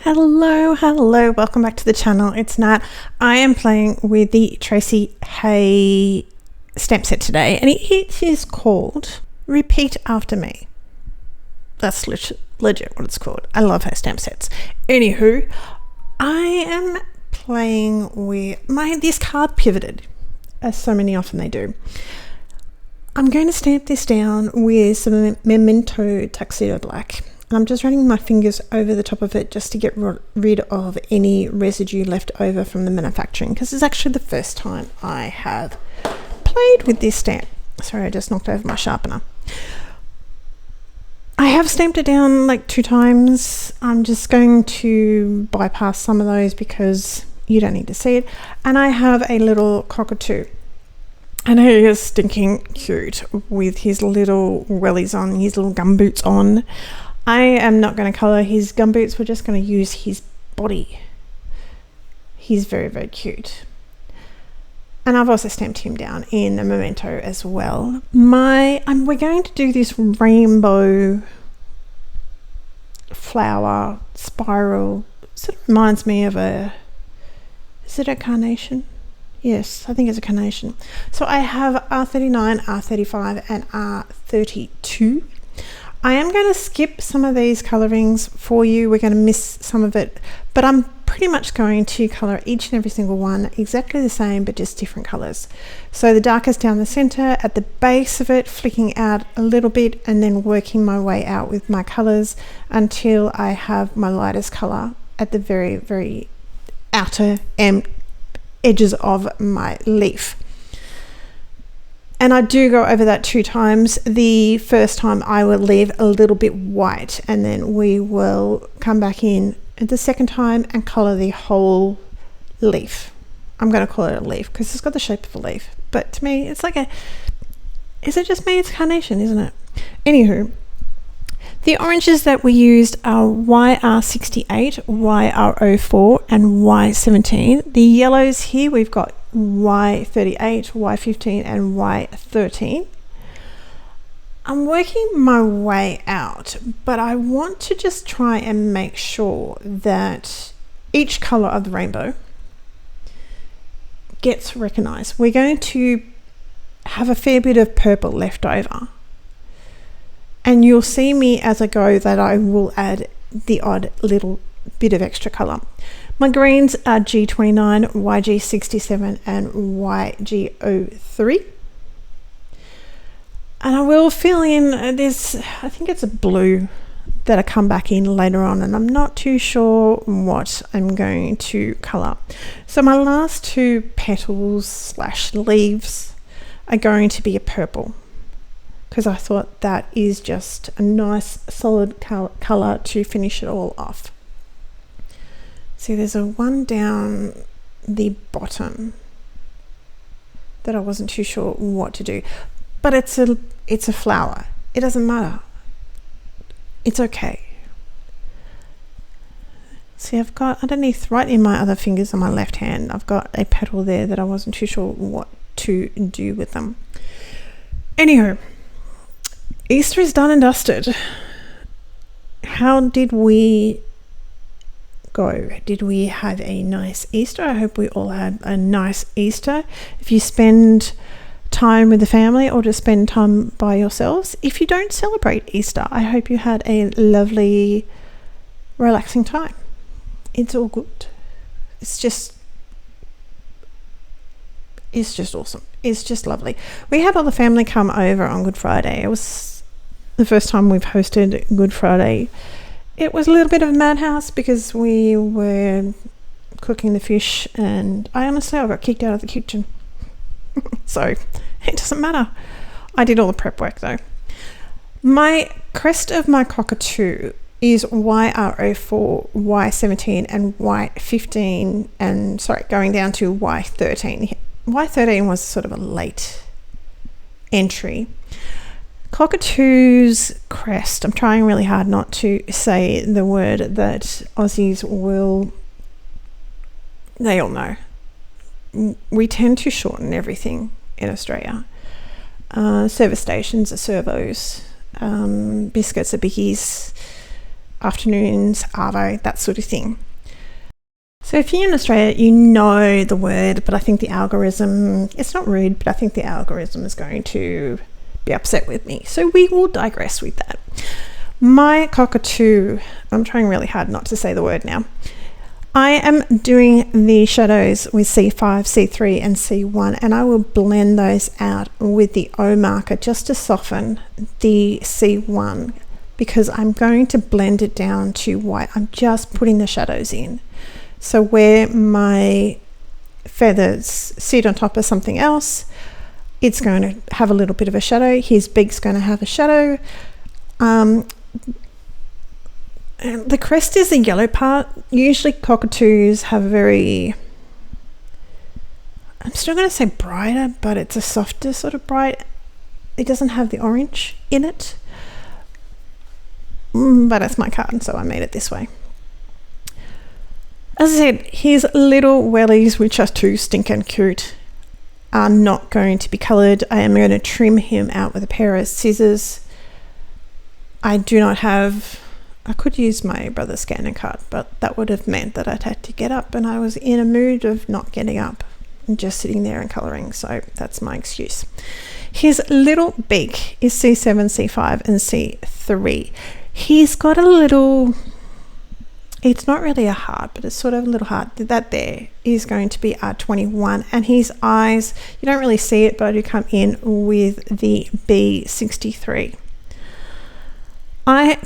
Hello, welcome back to the channel. It's Nat. I am playing with the Tracey Hay stamp set today, and it is called Repeat After Me. That's legit what it's called. I love her stamp sets. Anywho, I am playing with this card pivoted, as so many often they do. I'm going to stamp this down with some Memento Tuxedo Black. And I'm just running my fingers over the top of it just to get rid of any residue left over from the manufacturing, because it's actually the first time I have played with this stamp. Sorry, I just knocked over my sharpener. I have stamped it down like 2 times. I'm just going to bypass some of those because you don't need to see it. And I have a little cockatoo. And he is stinking cute with his little wellies on, his little gumboots on. I am not going to colour his gumboots. We're just going to use his body. He's very, very cute. And I've also stamped him down in a Memento as well. We're going to do this rainbow flower spiral. Sort of reminds me of is it a carnation? Yes, I think it's a carnation. So I have R39, R35 and R32. I am going to skip some of these colorings for you. We're going to miss some of it, but I'm pretty much going to color each and every single one exactly the same, but just different colors. So the darkest down the center, at the base of it, flicking out a little bit and then working my way out with my colors until I have my lightest color at the very, very outer edges of my leaf. And I do go over that 2 times. The first time I will leave a little bit white, and then we will come back in at the second time and color the whole leaf. I'm going to call it a leaf because it's got the shape of a leaf. But to me, it's like is it just me? It's carnation, isn't it? Anywho, the oranges that we used are YR68, YR04 and Y17. The yellows here, we've got Y38, Y15 and Y13. I'm working my way out, but I want to just try and make sure that each color of the rainbow gets recognized. We're going to have a fair bit of purple left over, and you'll see me as I go that I will add the odd little bit of extra color. My greens are G29, YG67 and YG03. And I will fill in this, I think it's a blue that I come back in later on, and I'm not too sure what I'm going to color. So my last 2 petals / leaves are going to be a purple, because I thought that is just a nice solid color to finish it all off. See, there's a one down the bottom that I wasn't too sure what to do, but it's a flower. It doesn't matter. It's okay. See, I've got underneath, right in my other fingers on my left hand, I've got a petal there that I wasn't too sure what to do with them. Anywho, Easter is done and dusted. How did we go? Did we have a nice Easter? I hope we all had a nice Easter. If you spend time with the family or just spend time by yourselves, if you don't celebrate Easter, I hope you had a lovely, relaxing time. It's all good. It's just awesome. It's just lovely. We had all the family come over on Good Friday. It was the first time we've hosted Good Friday. It was a little bit of a madhouse because we were cooking the fish, and I got kicked out of the kitchen. So it doesn't matter. I did all the prep work though. My crest of my cockatoo is YR04, Y17 and Y15, and going down to Y13. Y13 was sort of a late entry. Cockatoo's crest, I'm trying really hard not to say the word that Aussies they all know. We tend to shorten everything in Australia. Service stations are servos, biscuits are bickies, afternoons, arvo, that sort of thing. So if you're in Australia, you know the word, but I think the algorithm, it's not rude, but I think the algorithm is going to be upset with me. So we will digress with that. My cockatoo, I'm trying really hard not to say the word now. I am doing the shadows with C5, C3 and C1, and I will blend those out with the O marker just to soften the C1, because I'm going to blend it down to white. I'm just putting the shadows in. So where my feathers sit on top of something else, it's going to have a little bit of a shadow. His beak's going to have a shadow. And the crest is the yellow part. Usually cockatoos have a very, I'm still going to say brighter, but it's a softer sort of bright. It doesn't have the orange in it. But it's my card, so I made it this way. As I said, his little wellies, which are too stinking cute, are not going to be coloured. I am going to trim him out with a pair of scissors. I do not have, I could use my brother's scanner card, but that would have meant that I'd had to get up, and I was in a mood of not getting up and just sitting there and colouring, so that's my excuse. His little beak is C7, C5 and C3. He's got a little, it's not really a heart, but it's sort of a little heart. That there is going to be R21, and his eyes, you don't really see it, but I do come in with the B63.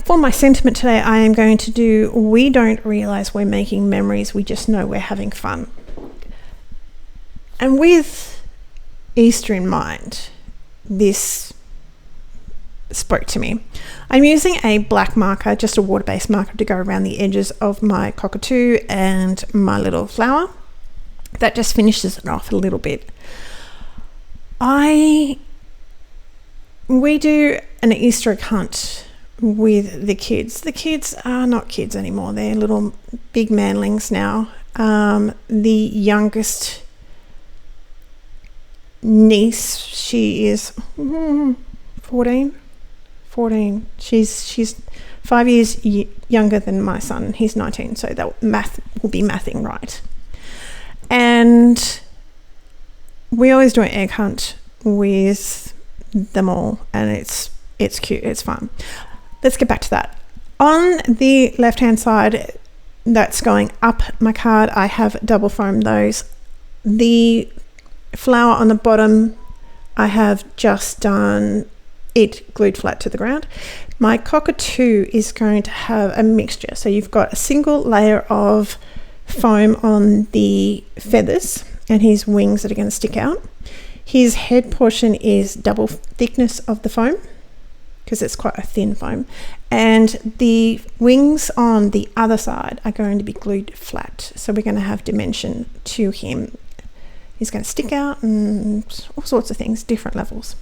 For my sentiment today, I am going to do, we don't realize we're making memories, we just know we're having fun. And with Easter in mind, this spoke to me. I'm using a black marker, just a water-based marker, to go around the edges of my cockatoo and my little flower. That just finishes it off a little bit. We do an Easter egg hunt with the kids. The kids are not kids anymore. They're little big manlings now. The youngest niece, she is 14. She's 5 years younger than my son. He's 19, so that math will be mathing right. And we always do an egg hunt with them all, and it's cute, it's fun. Let's get back to that. On the left hand side, that's going up my card, I have double foamed those. The flower on the bottom, I have just done it glued flat to the ground. My cockatoo is going to have a mixture. So you've got a single layer of foam on the feathers and his wings that are going to stick out. His head portion is double thickness of the foam because it's quite a thin foam. And the wings on the other side are going to be glued flat. So we're going to have dimension to him. He's going to stick out and all sorts of things, different levels.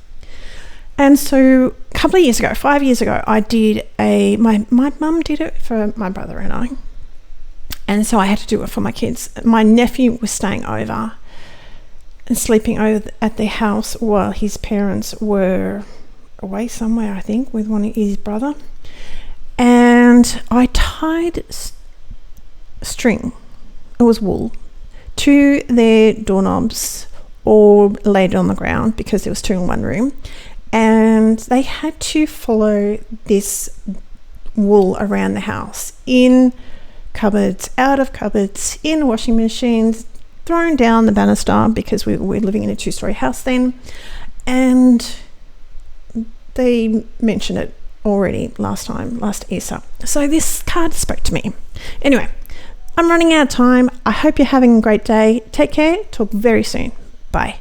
And so a couple of years ago, 5 years ago, I did my mum did it for my brother and I. And so I had to do it for my kids. My nephew was staying over and sleeping over at their house while his parents were away somewhere, I think, with his brother. And I tied string, it was wool, to their doorknobs or laid it on the ground because there was two in one room. And they had to follow this wool around the house, in cupboards, out of cupboards, in washing machines, thrown down the banister because we were living in a 2-story house then. And they mentioned it already last Easter. So this card spoke to me. Anyway, I'm running out of time. I hope you're having a great day. Take care. Talk very soon. Bye.